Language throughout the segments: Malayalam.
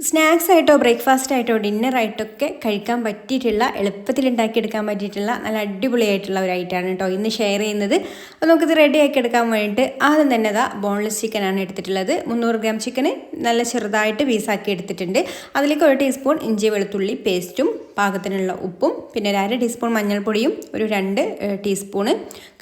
സ്നാക്സ് ആയിട്ടോ ബ്രേക്ക്ഫാസ്റ്റ് ആയിട്ടോ ഡിന്നറായിട്ടൊക്കെ കഴിക്കാൻ പറ്റിയിട്ടുള്ള എളുപ്പത്തിൽ ഉണ്ടാക്കിയെടുക്കാൻ പറ്റിയിട്ടുള്ള നല്ല അടിപൊളിയായിട്ടുള്ള ഒരു ഐറ്റമാണ് കേട്ടോ ഇന്ന് ഷെയർ ചെയ്യുന്നത്. അപ്പോൾ നമുക്കിത് റെഡിയാക്കി എടുക്കാൻ വേണ്ടിയിട്ട് ആദ്യം തന്നെ ബോൺലെസ് ചിക്കനാണ് എടുത്തിട്ടുള്ളത്. 300 ഗ്രാം ചിക്കന് നല്ല ചെറുതായിട്ട് പീസാക്കി എടുത്തിട്ടുണ്ട്. അതിലേക്ക് 1 ടീസ്പൂൺ ഇഞ്ചി വെളുത്തുള്ളി പേസ്റ്റും പാകത്തിനുള്ള ഉപ്പും പിന്നെ ഒരു 1/2 ടീസ്പൂൺ മഞ്ഞൾപ്പൊടിയും ഒരു 2 ടീസ്പൂണ്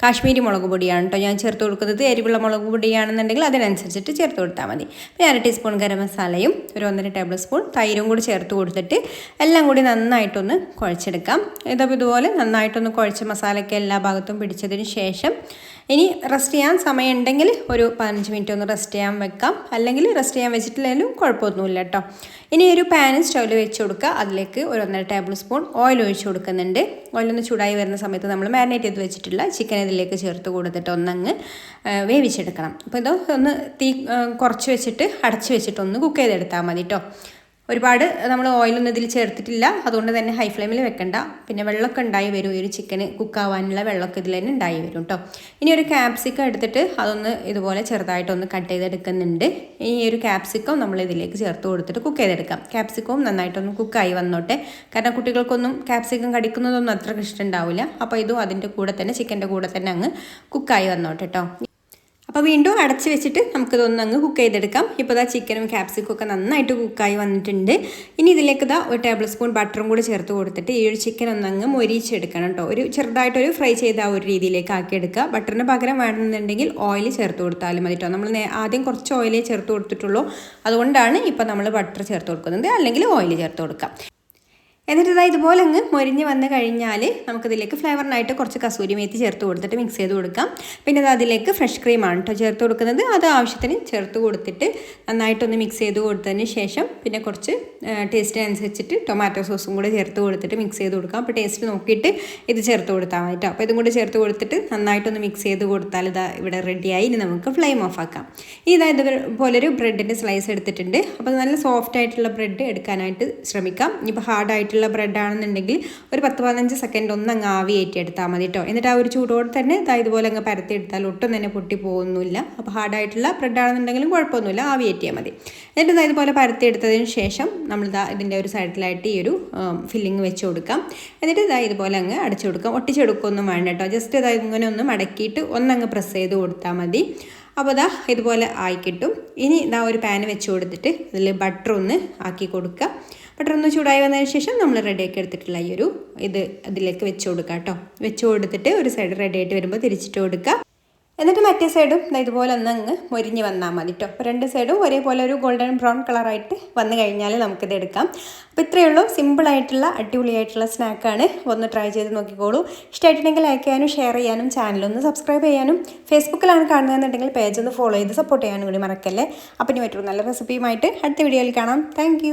കാശ്മീരി മുളക് പൊടിയാണ് കേട്ടോ ഞാൻ ചേർത്ത് കൊടുക്കുന്നത്. എരിവുള്ള മുളക് പൊടിയാണെന്നുണ്ടെങ്കിൽ അതിനനുസരിച്ചിട്ട് ചേർത്ത് കൊടുത്താൽ മതി. പിന്നെ 1/2 ടീസ്പൂൺ ഗരം മസാലയും ഒരു 1.5 ടേബിൾ സ്പൂൺ തൈരും കൂടി ചേർത്ത് കൊടുത്തിട്ട് എല്ലാം കൂടി നന്നായിട്ടൊന്ന് കുഴച്ചെടുക്കാം. ഇതുപോലെ നന്നായിട്ടൊന്ന് കുഴച്ച് മസാലയ്ക്ക് എല്ലാ ഭാഗത്തും പിടിച്ചതിന് ശേഷം ഇനി റെസ്റ്റ് ചെയ്യാൻ സമയമുണ്ടെങ്കിൽ ഒരു 15 മിനിറ്റ് ഒന്ന് റെസ്റ്റ് ചെയ്യാൻ വെക്കാം. അല്ലെങ്കിൽ റെസ്റ്റ് ചെയ്യാൻ വെച്ചിട്ടില്ലെങ്കിലും കുഴപ്പമൊന്നുമില്ല കേട്ടോ. ഇനി ഒരു പാൻ സ്റ്റൗവിൽ വെച്ച് കൊടുക്കുക. അതിലേക്ക് ഒരു 1.5 ടേബിൾ സ്പൂൺ ഓയിൽ ഒഴിച്ച് കൊടുക്കുന്നുണ്ട്. ഓയിലൊന്ന് ചൂടായി വരുന്ന സമയത്ത് നമ്മൾ മാരിനേറ്റ് ചെയ്ത് വെച്ചിട്ടുള്ള ചിക്കൻ ഇതിലേക്ക് ചേർത്ത് കൊടുത്തിട്ട് ഒന്നങ്ങ് വേവിച്ചെടുക്കണം. അപ്പോൾ ഇത് ഒന്ന് തീ കുറച്ച് വെച്ചിട്ട് അടച്ച് വെച്ചിട്ട് ഒന്ന് കുക്ക് ചെയ്തെടുത്താൽ മതി കേട്ടോ. ഒരുപാട് നമ്മൾ ഓയിലൊന്നും ഇതിൽ ചേർത്തിട്ടില്ല, അതുകൊണ്ട് തന്നെ ഹൈ ഫ്ലെയിമിൽ വെക്കണ്ട. പിന്നെ വെള്ളമൊക്കെ ഉണ്ടായി വരും, ഈ ഒരു ചിക്കന് കുക്കാവാനുള്ള വെള്ളമൊക്കെ ഇതിൽ തന്നെ ഉണ്ടായി വരും കേട്ടോ. ഇനി ഒരു ക്യാപ്സിക്കം എടുത്തിട്ട് അതൊന്ന് ഇതുപോലെ ചെറുതായിട്ടൊന്ന് കട്ട് ചെയ്തെടുക്കുന്നുണ്ട്. ഈ ഒരു ക്യാപ്സിക്കം നമ്മൾ ഇതിലേക്ക് ചേർത്ത് കൊടുത്തിട്ട് കുക്ക് ചെയ്തെടുക്കാം. ക്യാപ്സിക്കവും നന്നായിട്ടൊന്ന് കുക്കായി വന്നോട്ടെ, കാരണം കുട്ടികൾക്കൊന്നും ക്യാപ്സിക്കം കടിക്കുന്നതൊന്നും അത്ര ഇഷ്ടമുണ്ടാവില്ല. അപ്പോൾ ഇതും അതിൻ്റെ കൂടെ തന്നെ ചിക്കൻ്റെ കൂടെ തന്നെ അങ്ങ് കുക്കായി വന്നോട്ടെ കേട്ടോ. അപ്പോൾ വീണ്ടും അടച്ച് വെച്ചിട്ട് നമുക്കിതൊന്ന് അങ്ങ് കുക്ക് ചെയ്തെടുക്കാം. ഇപ്പോൾ ചിക്കനും ക്യാപ്സിക്കും ഒക്കെ നന്നായിട്ട് കുക്കായി വന്നിട്ടുണ്ട്. ഇനി ഇതിലേക്ക് 1 ടേബിൾ സ്പൂൺ ബട്ടറും കൂടി ചേർത്ത് കൊടുത്തിട്ട് ഈ ഒരു ചിക്കൻ ഒന്നങ്ങ് മൊരിച്ചെടുക്കണം കേട്ടോ. ഒരു ചെറുതായിട്ടൊരു ഫ്രൈ ചെയ്ത ആ ഒരു രീതിയിലേക്ക് ആക്കിയെടുക്കുക. ബട്ടറിന് പകരം വേണമെന്നുണ്ടെങ്കിൽ ഓയിൽ ചേർത്ത് കൊടുത്താലും മതി കേട്ടോ. നമ്മൾ ആദ്യം കുറച്ച് ഓയിലേ ചേർത്ത് കൊടുത്തിട്ടുള്ളൂ, അതുകൊണ്ടാണ് ഇപ്പോൾ നമ്മൾ ബട്ടർ ചേർത്ത് കൊടുക്കുന്നത്. അല്ലെങ്കിൽ ഓയിൽ ചേർത്ത് കൊടുക്കാം. എന്നിട്ട് ഇതുപോലെ അങ്ങ് മൊരിഞ്ഞ് വന്ന് കഴിഞ്ഞാൽ നമുക്കിതിലേക്ക് ഫ്ലേവറിനായിട്ട് കുറച്ച് കസൂരി മേത്തി ചേർത്ത് കൊടുത്തിട്ട് മിക്സ് ചെയ്ത് കൊടുക്കാം. പിന്നെ അതിലേക്ക് ഫ്രഷ് ക്രീമാണ് കേട്ടോ ചേർത്ത് കൊടുക്കുന്നത്. അത് ആവശ്യത്തിന് ചേർത്ത് കൊടുത്തിട്ട് നന്നായിട്ടൊന്ന് മിക്സ് ചെയ്ത് കൊടുത്തതിന് ശേഷം പിന്നെ കുറച്ച് ടേസ്റ്റിനനുസരിച്ചിട്ട് ടൊമാറ്റോ സോസും കൂടെ ചേർത്ത് കൊടുത്തിട്ട് മിക്സ് ചെയ്ത് കൊടുക്കാം. അപ്പോൾ ടേസ്റ്റ് നോക്കിയിട്ട് ഇത് ചേർത്ത് കൊടുത്താൽ മതി കേട്ടോ. അപ്പോൾ ഇതും കൂടി ചേർത്ത് കൊടുത്തിട്ട് നന്നായിട്ടൊന്ന് മിക്സ് ചെയ്ത് കൊടുത്താൽ ഇവിടെ റെഡിയായി. ഇനി നമുക്ക് ഫ്ലെയിം ഓഫ് ആക്കാം. ഇതുപോലൊരു ബ്രെഡിൻ്റെ സ്ലൈസ് എടുത്തിട്ടുണ്ട്. അപ്പോൾ നല്ല സോഫ്റ്റ് ആയിട്ടുള്ള ബ്രെഡ് എടുക്കാനായിട്ട് ശ്രമിക്കാം. ഇപ്പോൾ ഹാർഡായിട്ട് ബ്രെഡ് ആണെന്നുണ്ടെങ്കിൽ ഒരു 10-15 സെക്കൻഡ് ഒന്ന് അങ്ങ് ആവി ഏറ്റിയെടുത്താൽ മതി കേട്ടോ. എന്നിട്ട് ആ ഒരു ചൂടോടെ തന്നെ ഇതുപോലെ അങ്ങ് പരത്തിയെടുത്താൽ ഒട്ടും തന്നെ പൊട്ടി പോകുന്നില്ല. അപ്പോൾ ഹാർഡായിട്ടുള്ള ബ്രെഡ് ആണെന്നുണ്ടെങ്കിലും കുഴപ്പമൊന്നുമില്ല, ആവി ഏറ്റിയാൽ മതി. എന്നിട്ട് ഇതുപോലെ പരത്തിയെടുത്തതിന് ശേഷം നമ്മൾ ഇതിൻ്റെ ഒരു സൈഡിലായിട്ട് ഈ ഒരു ഫില്ലിങ് വെച്ച് കൊടുക്കാം. എന്നിട്ട് ഇതുപോലെ അങ്ങ് അടച്ചു കൊടുക്കാം. ഒട്ടിച്ചെടുക്കുകയൊന്നും വേണ്ട കേട്ടോ. ജസ്റ്റ് ഇങ്ങനെ ഒന്ന് മടക്കിയിട്ട് ഒന്നങ്ങ് പ്രസ് ചെയ്ത് കൊടുത്താൽ മതി. അപ്പോൾ ഇതുപോലെ ആയി കിട്ടും. ഇനി ഒരു പാൻ വെച്ച് കൊടുത്തിട്ട് അതിൽ ബട്ടർ ഒന്ന് ആക്കി കൊടുക്കുക. ബട്ടർ ഒന്ന് ചൂടായി വന്നതിന് ശേഷം നമ്മൾ റെഡിയാക്കി എടുത്തിട്ടുള്ള ഈ ഒരു അതിലേക്ക് വെച്ച് കൊടുക്കുക കേട്ടോ. വെച്ച് കൊടുത്തിട്ട് ഒരു സൈഡ് റെഡി ആയിട്ട് വരുമ്പോൾ തിരിച്ചിട്ട് കൊടുക്കുക. എന്നിട്ട് മറ്റേ സൈഡും ഇതുപോലെ അങ്ങ് മൊരിഞ്ഞ് വന്നാൽ മതി കേട്ടോ. അപ്പോൾ 2 സൈഡും ഒരേപോലെ ഒരു ഗോൾഡൻ ബ്രൗൺ കളറായിട്ട് വന്നു കഴിഞ്ഞാൽ നമുക്കിത് എടുക്കാം. അപ്പോൾ ഇത്രയേ ഉള്ളൂ, സിമ്പിളായിട്ടുള്ള അടിപൊളിയായിട്ടുള്ള സ്നാക്കാണ്. ഒന്ന് ട്രൈ ചെയ്ത് നോക്കിക്കോളൂ. ഇഷ്ടമായിട്ടുണ്ടെങ്കിൽ ലൈക്ക് ചെയ്യാനും ഷെയർ ചെയ്യാനും ചാനലൊന്ന് സബ്സ്ക്രൈബ് ചെയ്യാനും ഫേസ്ബുക്കിലാണ് കാണുന്നതെന്നുണ്ടെങ്കിൽ പേജ് ഒന്ന് ഫോളോ ചെയ്ത് സപ്പോർട്ട് ചെയ്യാനും കൂടി മറക്കല്ലേ. അപ്പോൾ ഇനി മറ്റൊരു നല്ല റെസിപ്പിയുമായിട്ട് അടുത്ത വീഡിയോയിൽ കാണാം. താങ്ക്